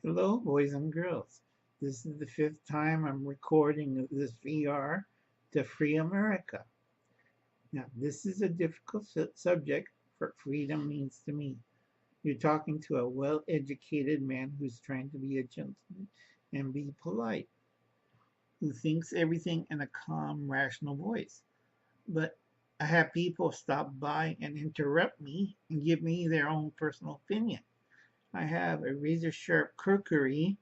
Hello, boys and girls. This is the fifth time I'm recording this VR to free America. Now, this is a difficult subject for freedom means to me. You're talking to a well educated man who's trying to be a gentleman and be polite, who thinks everything in a calm, rational voice. But I have people stop by and interrupt me and give me their own personal opinion. I have a razor sharp crookery.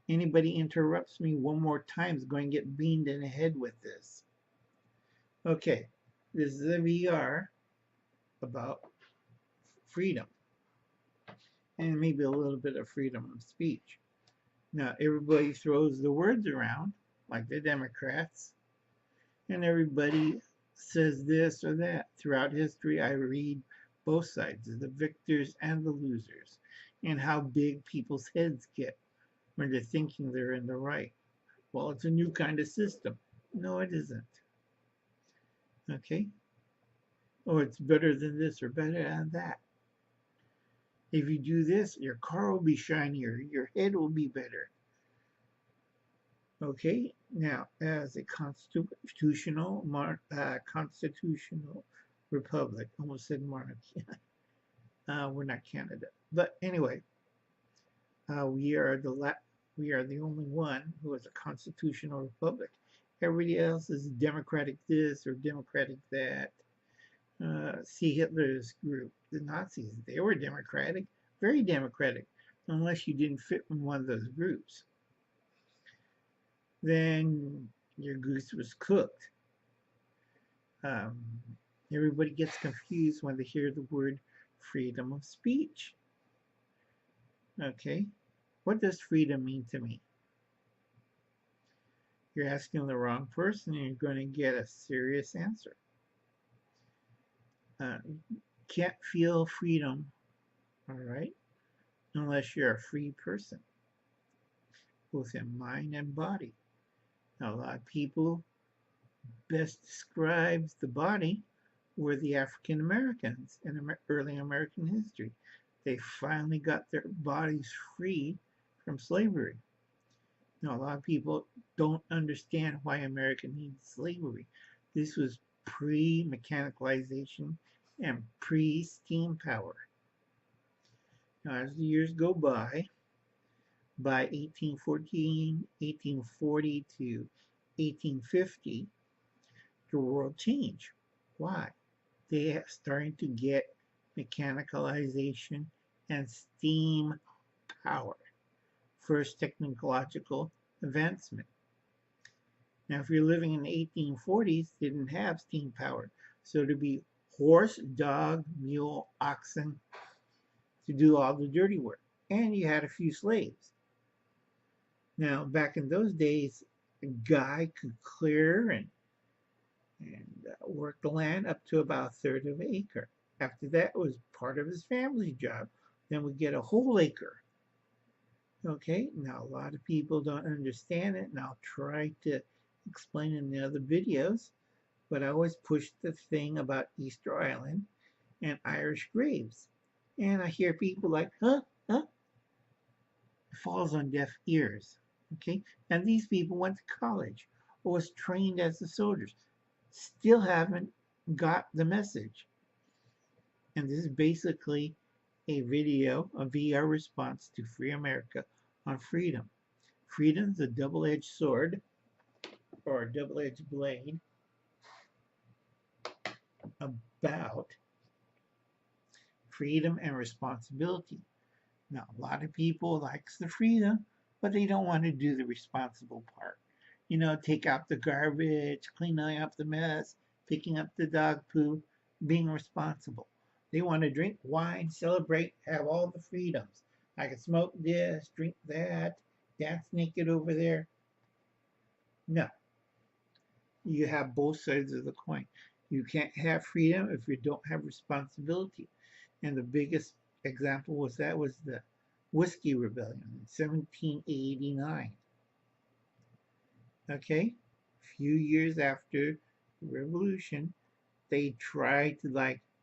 Anybody interrupts me one more time is going to get beamed in the head with this. Okay, this is a VR about freedom and maybe a little bit of freedom of speech. Now, everybody throws the words around like the Democrats, and everybody says this or that. Throughout history, I read both sides, the victors and the losers, and how big people's heads get when they're thinking they're in the right. Well, it's a new kind of system. No, it isn't. Okay? Or it's better than this or better than that. If you do this, your car will be shinier, your head will be better. Okay? Now, as a constitutional republic, almost said monarchy. We're not Canada. But anyway, we are the only one who is a constitutional republic. Everybody else is democratic this or democratic that. See Hitler's group, the Nazis. They were democratic, very democratic, unless you didn't fit in one of those groups. Then your goose was cooked. Um, Everybody gets confused when they hear the word freedom of speech. Okay, what does freedom mean to me? You're asking the wrong person and you're going to get a serious answer. Can't feel freedom, all right, unless you're a free person, both in mind and body. Now, a lot of people best describes the body were the African Americans in early American history. They finally got their bodies free from slavery. Now, a lot of people don't understand why America needed slavery. This was pre-mechanicalization and pre-steam power. Now, as the years go by 1814, 1840 to 1850, the world changed. Why? They are starting to get mechanicalization and steam power. First technological advancement. Now, if you're living in the 1840s, they didn't have steam power. So to be horse, dog, mule, oxen to do all the dirty work. And you had a few slaves. Now, back in those days, a guy could clear and work the land up to about a third of an acre. After that, it was part of his family's job. Then we get a whole acre. Okay, now a lot of people don't understand it, and I'll try to explain in the other videos, but I always push the thing about Easter Island and Irish graves. And I hear people like, huh? It falls on deaf ears. Okay, and these people went to college or was trained as the soldiers, still haven't got the message. And this is basically a video, a VR response to Free America on freedom. Freedom is a double-edged sword or a double-edged blade about freedom and responsibility. Now, a lot of people likes the freedom, but they don't want to do the responsible part. You know, take out the garbage, cleaning up the mess, picking up the dog poo, being responsible. They want to drink wine, celebrate, have all the freedoms. I can smoke this, drink that, dance naked over there. No, you have both sides of the coin. You can't have freedom if you don't have responsibility. And the biggest example was the Whiskey Rebellion in 1789. Okay, a few years after the Revolution, they tried to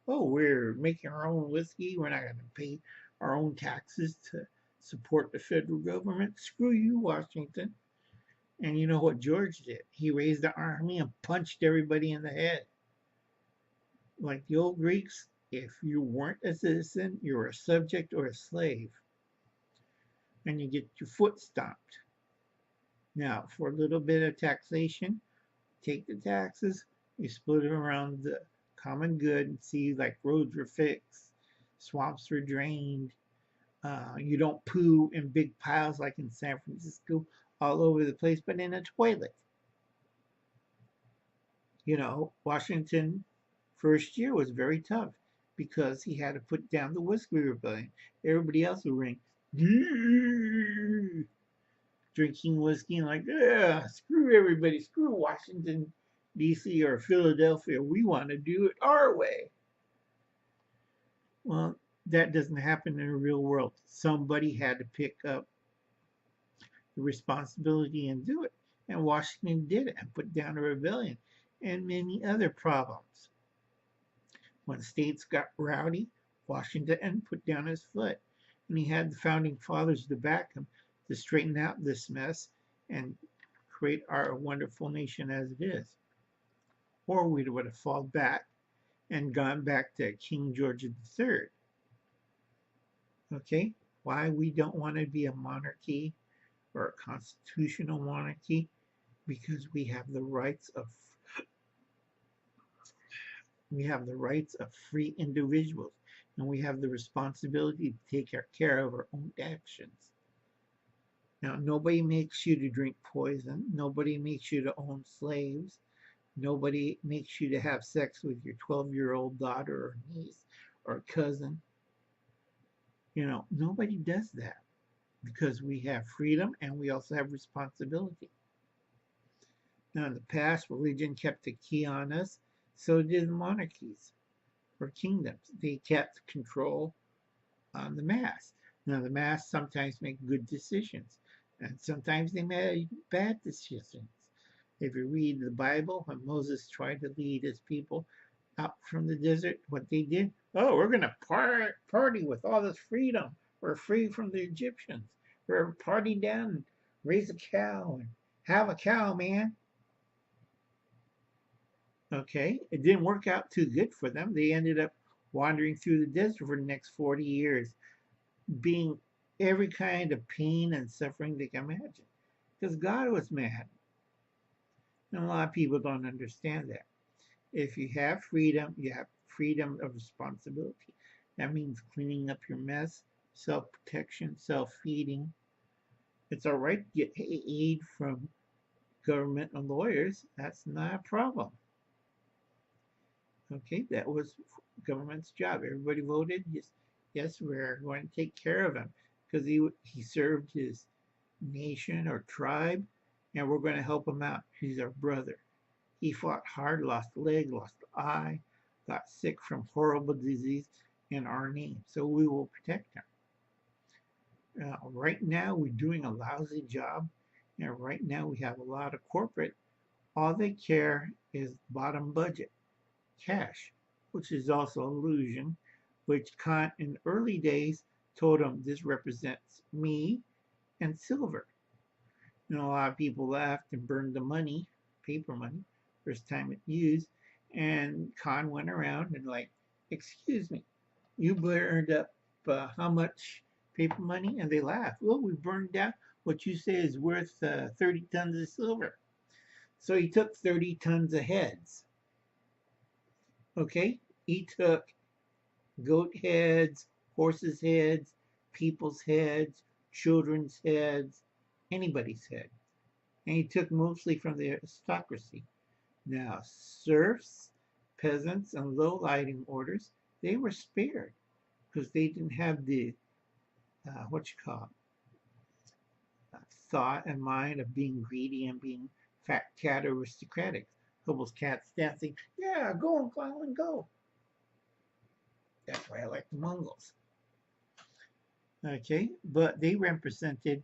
we're making our own whiskey. We're not going to pay our own taxes to support the federal government. Screw you, Washington. And you know what George did? He raised the army and punched everybody in the head. Like the old Greeks, if you weren't a citizen, you were a subject or a slave, and you get your foot stomped. Now, for a little bit of taxation, take the taxes, you split it around the common good and see like roads were fixed, swamps were drained, you don't poo in big piles like in San Francisco all over the place, but in a toilet. You know, Washington first year was very tough because he had to put down the whiskey rebellion. Everybody else would ring, drinking whiskey and like, yeah, screw everybody, screw Washington, D.C. or Philadelphia. We want to do it our way. Well, that doesn't happen in the real world. Somebody had to pick up the responsibility and do it. And Washington did it and put down a rebellion and many other problems. When states got rowdy, Washington put down his foot. And he had the founding fathers to back him to straighten out this mess and create our wonderful nation as it is. Or we would have fallen back and gone back to King George III. Okay? Why we don't want to be a monarchy or a constitutional monarchy? Because we have the rights of free individuals, and we have the responsibility to take care of our own actions. Now, nobody makes you to drink poison. Nobody makes you to own slaves. Nobody makes you to have sex with your 12-year-old daughter or niece or cousin. You know, nobody does that because we have freedom and we also have responsibility. Now, in the past, religion kept a key on us. So did monarchies or kingdoms. They kept control on the mass. Now, the mass sometimes make good decisions, and sometimes they make bad decisions. If you read the Bible, when Moses tried to lead his people out from the desert, what they did, oh, we're going to party with all this freedom. We're free from the Egyptians. We're party down and raise a cow and have a cow, man. Okay, it didn't work out too good for them. They ended up wandering through the desert for the next 40 years, being every kind of pain and suffering they can imagine. Because God was mad. And a lot of people don't understand that. If you have freedom, you have freedom of responsibility. That means cleaning up your mess, self-protection, self-feeding. It's all right to get aid from government and lawyers. That's not a problem. Okay, that was government's job. Everybody voted. Yes, we're going to take care of him because he served his nation or tribe, and we're going to help him out. He's our brother. He fought hard, lost a leg, lost an eye, got sick from horrible disease in our name. So we will protect him. Right now, we're doing a lousy job, and right now we have a lot of corporate. All they care is bottom budget. Cash, which is also illusion, which Kant in early days told him this represents me and silver. And a lot of people laughed and burned the money, paper money, first time it used, and Kant went around and like, excuse me, you burned up how much paper money? And they laughed. Well, we burned down what you say is worth 30 tons of silver. So he took 30 tons of heads. Okay, he took goat heads, horses' heads, people's heads, children's heads, anybody's head. And he took mostly from the aristocracy. Now, serfs, peasants, and low lighting orders, they were spared because they didn't have the, thought and mind of being greedy and being fat cat aristocratic. Hubbles cats dancing, yeah, go and go and go. That's why I like the Mongols. Okay, but they represented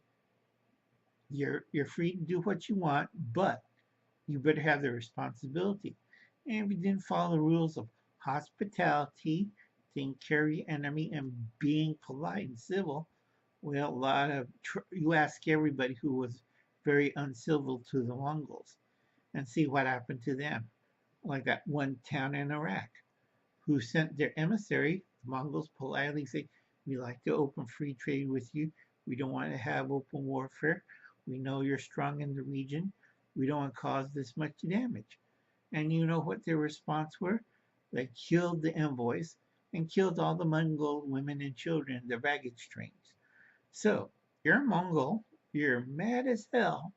you're free to do what you want, but you better have the responsibility. And if you didn't follow the rules of hospitality, taking care of your enemy, and being polite and civil, Well, you ask everybody who was very uncivil to the Mongols and see what happened to them. Like that one town in Iraq who sent their emissary. The Mongols politely say, "We like to open free trade with you. We don't want to have open warfare. We know you're strong in the region. We don't want to cause this much damage." And you know what their response were? They killed the envoys and killed all the Mongol women and children in their baggage trains. So, you're Mongol, you're mad as hell.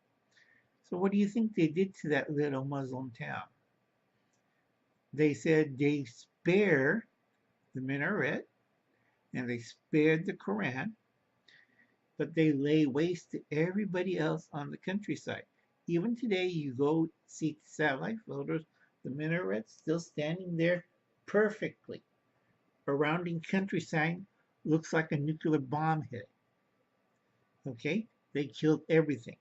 So, what do you think they did to that little Muslim town? They said they spare the minaret and they spared the Quran, but they lay waste to everybody else on the countryside. Even today, you go see satellite photos, the minaret's still standing there perfectly. Surrounding countryside looks like a nuclear bomb hit. Okay? They killed everything.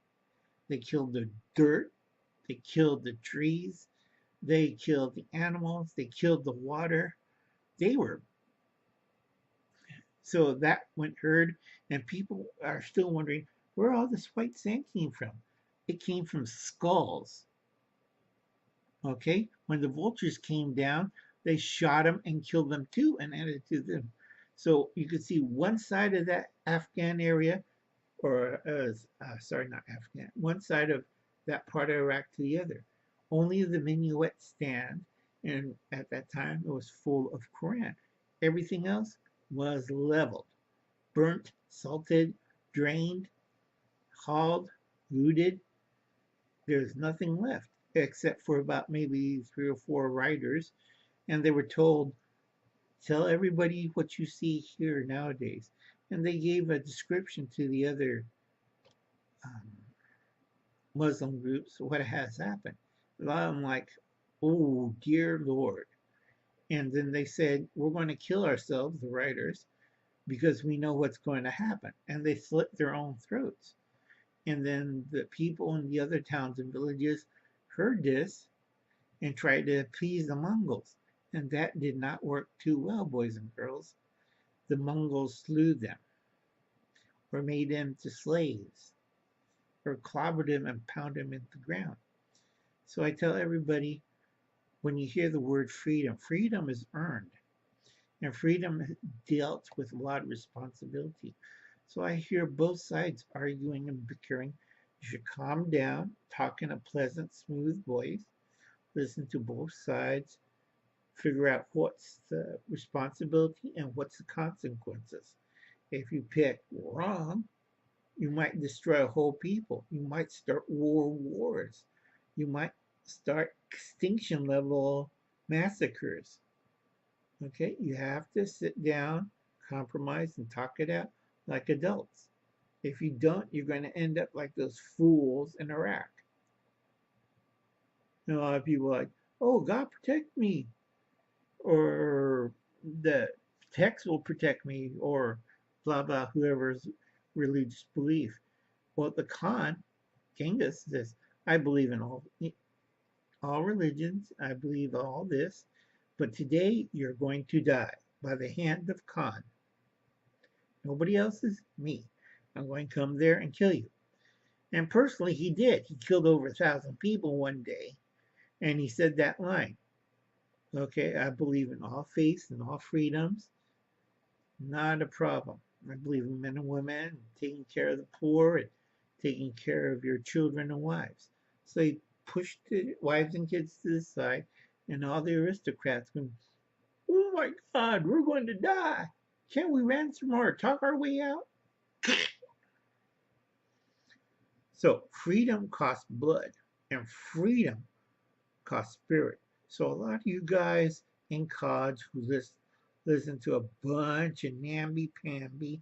They killed the dirt, they killed the trees, they killed the animals, they killed the water. They were So that went heard, and people are still wondering where all this white sand came from. It came from skulls. Okay, when the vultures came down, they shot them and killed them too, and added to them. So you could see one side of that Afghan area, or sorry, not Afghan, one side of that part of Iraq to the other. Only the minuet stand, and at that time it was full of Quran. Everything else was leveled, burnt, salted, drained, hauled, looted. There's nothing left except for about maybe 3 or 4 riders. And they were told, tell everybody what you see here nowadays. And they gave a description to the other um, Muslim groups what has happened. A lot of them like, oh dear Lord. And then they said, we're going to kill ourselves, the writers, because we know what's going to happen. And they slit their own throats. And then the people in the other towns and villages heard this and tried to appease the Mongols. And that did not work too well, boys and girls. The Mongols slew them, or made them to slaves, or clobbered them and pounded them into the ground. So I tell everybody, when you hear the word freedom, freedom is earned. And freedom dealt with a lot of responsibility. So I hear both sides arguing and bickering. You should calm down, talk in a pleasant, smooth voice, listen to both sides, figure out what's the responsibility and what's the consequences. If you pick wrong, you might destroy a whole people. You might start wars. You might start extinction level massacres. Okay, you have to sit down, compromise, and talk it out like adults. If you don't, you're going to end up like those fools in Iraq. And a lot of people are like, oh, God protect me, or the text will protect me, or blah, blah, whoever's religious belief. Well, the Khan, Genghis, says, I believe in all religions, I believe all this, but today you're going to die by the hand of Khan. Nobody else is me. I'm going to come there and kill you. And personally, he did. He killed over 1,000 people one day, and he said that line. Okay, I believe in all faiths and all freedoms. Not a problem. I believe in men and women, taking care of the poor, and taking care of your children and wives. So he pushed the wives and kids to the side, and all the aristocrats went, oh my God, we're going to die. Can't we ransom or talk our way out? So freedom costs blood, and freedom costs spirit. So a lot of you guys in college who listen to a bunch of namby-pamby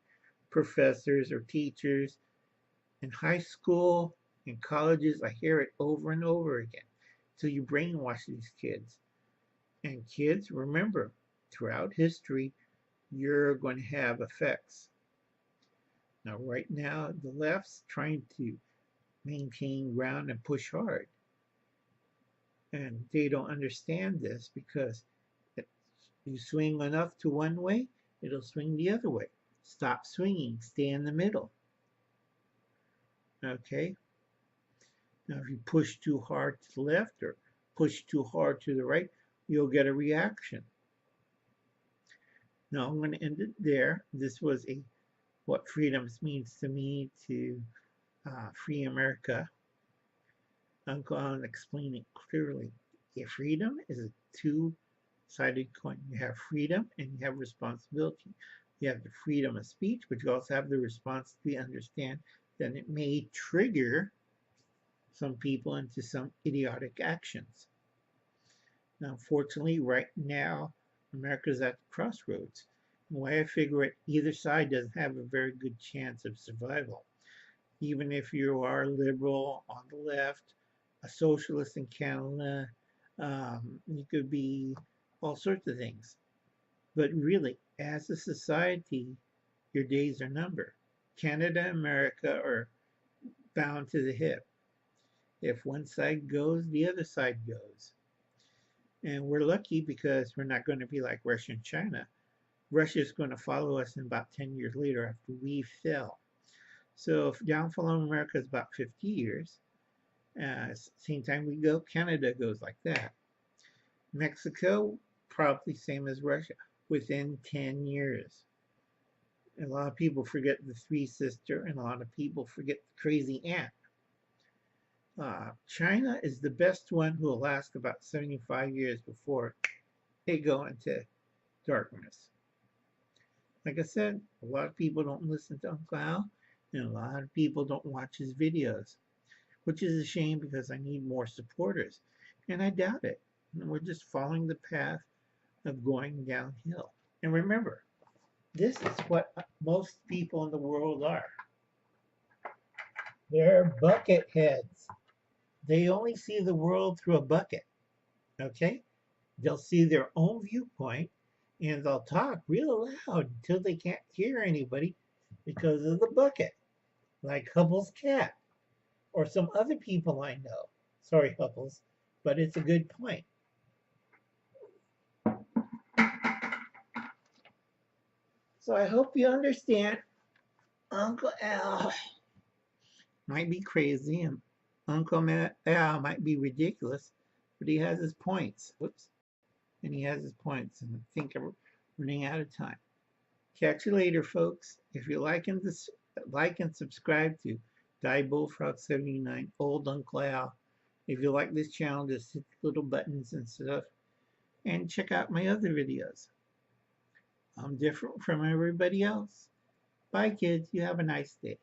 professors or teachers in high school and colleges, I hear it over and over again. So you brainwash these kids. And kids, remember, throughout history, you're going to have effects. Now, right now, the left's trying to maintain ground and push hard. And they don't understand this because you swing enough to one way, it'll swing the other way. Stop swinging. Stay in the middle. Okay? Now, if you push too hard to the left or push too hard to the right, you'll get a reaction. Now, I'm going to end it there. This was what freedoms means to me to free America. I'm going to explain it clearly. Freedom is a two-sided coin. You have freedom and you have responsibility. You have the freedom of speech, but you also have the responsibility to understand that it may trigger some people into some idiotic actions. Now, unfortunately, right now, America's at the crossroads. The way I figure it, either side doesn't have a very good chance of survival. Even if you are liberal on the left, a socialist in Canada, you could be all sorts of things. But really, as a society, your days are numbered. Canada and America are bound to the hip. If one side goes, the other side goes. And we're lucky because we're not going to be like Russia and China. Russia is going to follow us in about 10 years later after we fell. So if downfall of America is about 50 years, same time we go, Canada goes like that. Mexico, probably same as Russia, within 10 years. A lot of people forget the three sister, and a lot of people forget the crazy aunt. China is the best one who will last about 75 years before they go into darkness. Like I said, a lot of people don't listen to Uncle Al, and a lot of people don't watch his videos, which is a shame because I need more supporters. And I doubt it. We're just following the path of going downhill. And remember, this is what most people in the world are. They're bucket heads. They only see the world through a bucket. Okay? They'll see their own viewpoint and they'll talk real loud until they can't hear anybody because of the bucket. Like Hubble's cat or some other people I know. Sorry, Hubbles, but it's a good point. So I hope you understand Uncle Al might be crazy and Uncle Al might be ridiculous, but he has his points. Whoops. And he has his points. And I think I'm running out of time. Catch you later, folks. If you like and subscribe to Diebulfrog79, Old Uncle Al. If you like this channel, just hit the little buttons and stuff. And check out my other videos. I'm different from everybody else. Bye, kids. You have a nice day.